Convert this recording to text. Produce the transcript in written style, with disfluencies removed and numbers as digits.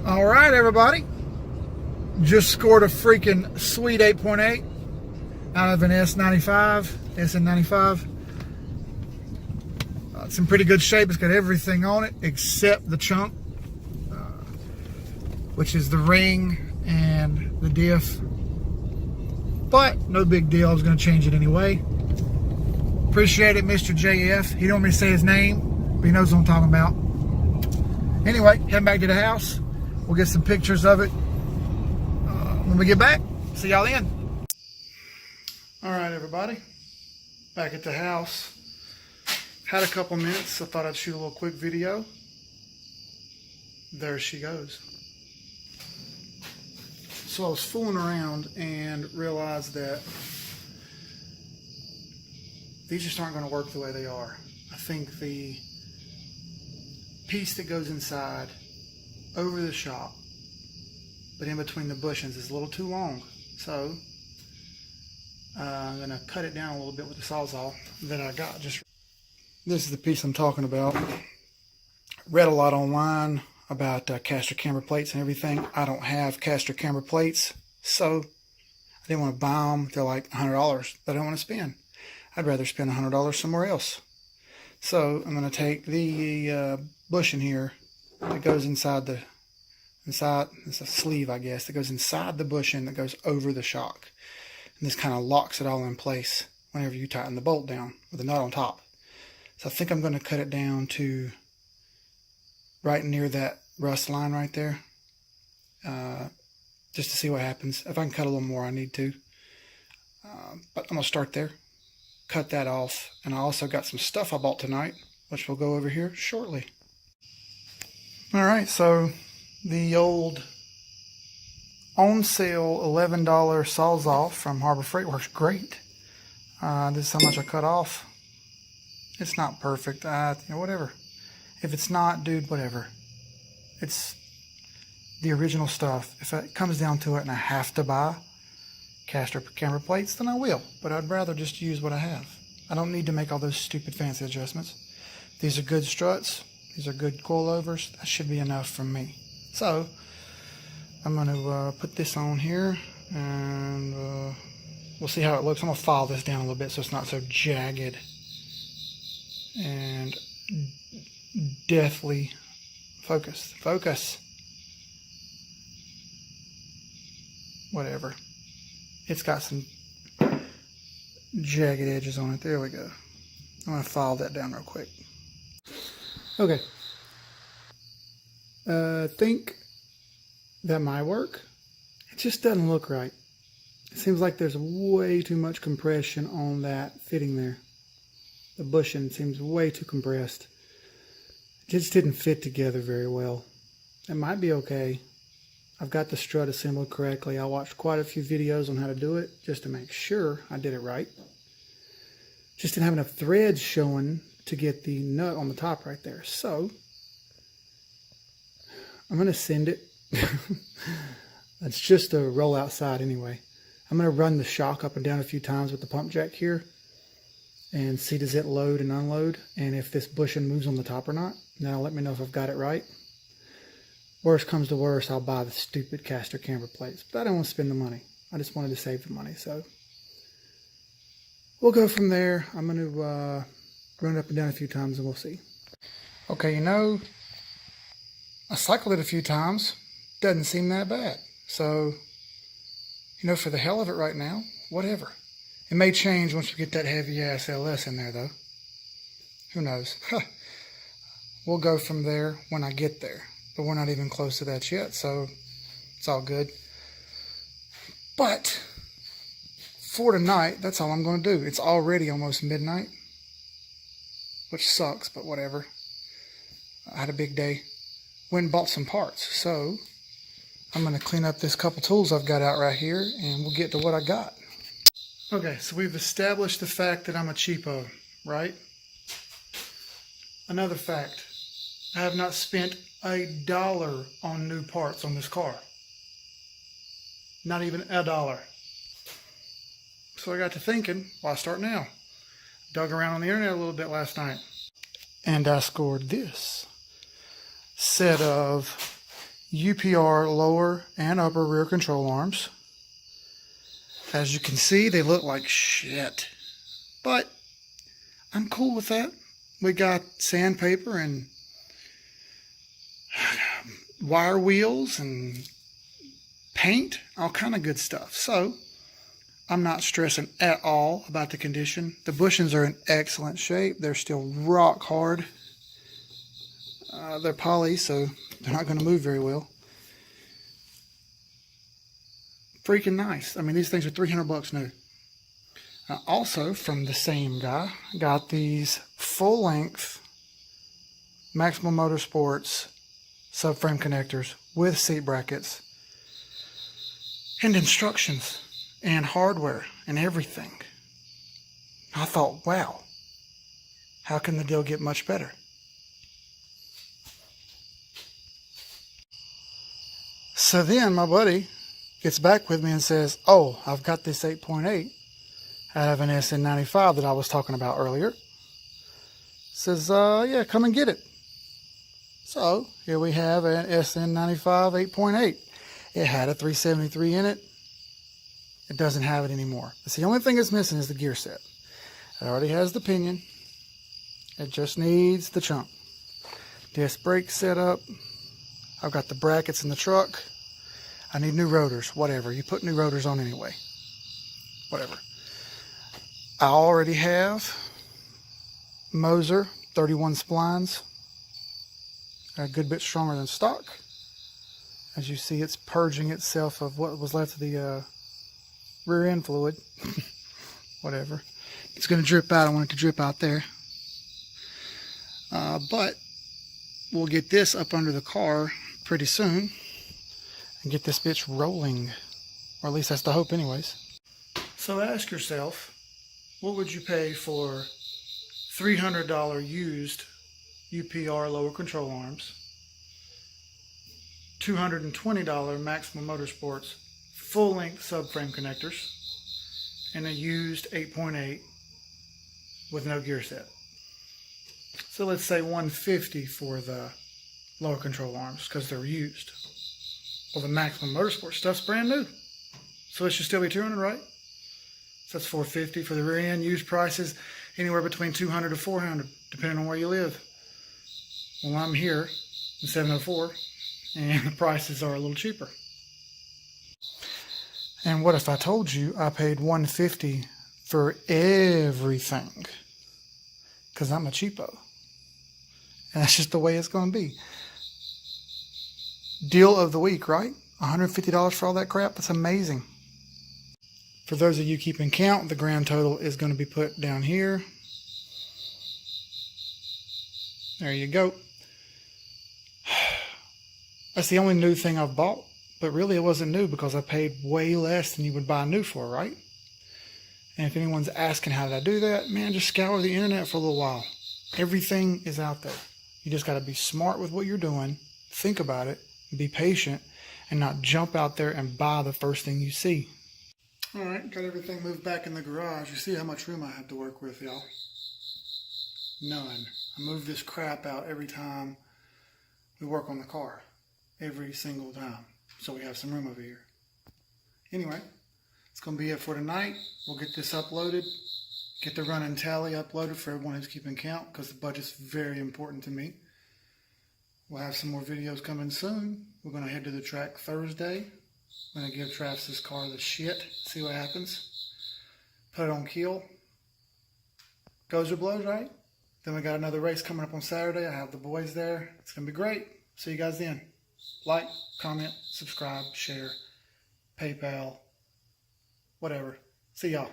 All right, everybody. Just scored a freaking sweet 8.8 out of an S95, SN95. It's in pretty good shape. It's got everything on it except the chunk, which is the ring and the diff. But no big deal. I was going to change it anyway. Appreciate it, Mr. JF. He don't want me to say his name, but he knows what I'm talking about. Anyway, heading back to the house. We'll get some pictures of it when we get back. See y'all then. All right, everybody. Back at the house. Had a couple minutes. I thought I'd shoot a little quick video. There she goes. So I was fooling around and realized that these just aren't going to work the way they are. I think the piece that goes inside over the shock, but in between the bushings, is a little too long. So I'm going to cut it down a little bit with the Sawzall that I got. This is the piece I'm talking about. Read a lot online about caster camber plates and everything. I don't have caster camber plates, so I didn't want to buy them. They're like $100 that I don't want to spend. I'd rather spend $100 somewhere else. So I'm going to take the bushing here that goes inside it's a sleeve, I guess, that goes inside the bushing that goes over the shock. And this kind of locks it all in place whenever you tighten the bolt down with the nut on top. So I think I'm going to cut it down to right near that rust line right there, just to see what happens. If I can cut a little more, I need to. But I'm going to start there, cut that off, and I also got some stuff I bought tonight, which we'll go over here shortly. All right, so the old on sale $11 Sawzall from Harbor Freight works great. This is how much I cut off. It's not perfect, whatever. If it's not, dude, whatever. It's the original stuff. If it comes down to it and I have to buy caster camber plates, then I will. But I'd rather just use what I have. I don't need to make all those stupid fancy adjustments. These are good struts. These are good coilovers. That should be enough from me. So I'm going to put this on here, and we'll see how it looks. I'm going to file this down a little bit so it's not so jagged and deathly focused. Focus. Whatever. It's got some jagged edges on it. There we go. I'm going to file that down real quick. Okay. I think that might work. It just doesn't look right. It seems like there's way too much compression on that fitting there. The bushing seems way too compressed. It just didn't fit together very well. It might be okay. I've got the strut assembled correctly. I watched quite a few videos on how to do it just to make sure I did it right. Just didn't have enough threads showing to get the nut on the top right there. So I'm going to send it. It's just a roll outside anyway. I'm going to run the shock up and down a few times with the pump jack here and see does it load and unload, and if this bushing moves on the top or not. That'll let me know if I've got it right. Worst comes to worst, I'll buy the stupid caster camber plates, but I don't want to spend the money. I just wanted to save the money, so we'll go from there. I'm going to run it up and down a few times and we'll see. Okay, I cycled it a few times. Doesn't seem that bad. So, for the hell of it right now, whatever. It may change once we get that heavy ass LS in there, though. Who knows? We'll go from there when I get there. But we're not even close to that yet, so it's all good. But for tonight, that's all I'm going to do. It's already almost midnight, which sucks, but whatever. I had a big day. Went and bought some parts, so I'm going to clean up this couple tools I've got out right here, and we'll get to what I got. Okay, so we've established the fact that I'm a cheapo, right? Another fact, I have not spent $1 on new parts on this car. Not even $1. So I got to thinking, why start now? Dug around on the internet a little bit last night, and I scored this set of UPR lower and upper rear control arms. As you can see, they look like shit, but I'm cool with that. We got sandpaper and wire wheels and paint, all kind of good stuff. So I'm not stressing at all about the condition. The bushings are in excellent shape. They're still rock hard. They're poly, so they're not going to move very well. Freaking nice. I mean, these things are $300 new. Also, from the same guy, got these full-length Maximum Motorsports subframe connectors with seat brackets and instructions and hardware and everything. I thought, wow, how can the deal get much better? So then my buddy gets back with me and says, oh, I've got this 8.8 out of an SN95 that I was talking about earlier. Says, yeah, come and get it. So here we have an SN95 8.8. It had a 373 in it. It doesn't have it anymore. That's the only thing it's missing is the gear set. It already has the pinion. It just needs the chunk. Disc brake setup. I've got the brackets in the truck. I need new rotors, whatever. You put new rotors on anyway. Whatever. I already have Moser 31 splines. A good bit stronger than stock. As you see, it's purging itself of what was left of the rear end fluid. Whatever. It's going to drip out. I want it to drip out there. But we'll get this up under the car pretty soon and get this bitch rolling. Or at least that's the hope anyways. So ask yourself, what would you pay for $300 used UPR lower control arms, $220 Maximum Motorsports full-length subframe connectors, and a used 8.8 with no gear set? So let's say $150 for the lower control arms because they're used. Well, the Maximum Motorsport stuff's brand new, so it should still be $200, right? So that's $450 for the rear end. Used prices anywhere between $200 to $400, depending on where you live. Well, I'm here in 704, and the prices are a little cheaper. And what if I told you I paid $150 for everything? Because I'm a cheapo. And that's just the way it's going to be. Deal of the week, right? $150 for all that crap? That's amazing. For those of you keeping count, the grand total is going to be put down here. There you go. That's the only new thing I've bought. But really it wasn't new because I paid way less than you would buy new for, right? And if anyone's asking how did I do that, man, just scour the internet for a little while. Everything is out there. You just got to be smart with what you're doing, think about it, be patient, and not jump out there and buy the first thing you see. All right, got everything moved back in the garage. You see how much room I have to work with, y'all? None. I move this crap out every time we work on the car. Every single time. So we have some room over here. Anyway, it's going to be it for tonight. We'll get this uploaded. Get the run and tally uploaded for everyone who's keeping count because the budget's very important to me. We'll have some more videos coming soon. We're going to head to the track Thursday. I'm going to give Travis this car the shit. See what happens. Put it on keel. Goes or blows, right? Then we got another race coming up on Saturday. I have the boys there. It's going to be great. See you guys then. Like, comment, subscribe, share, PayPal, whatever. See y'all.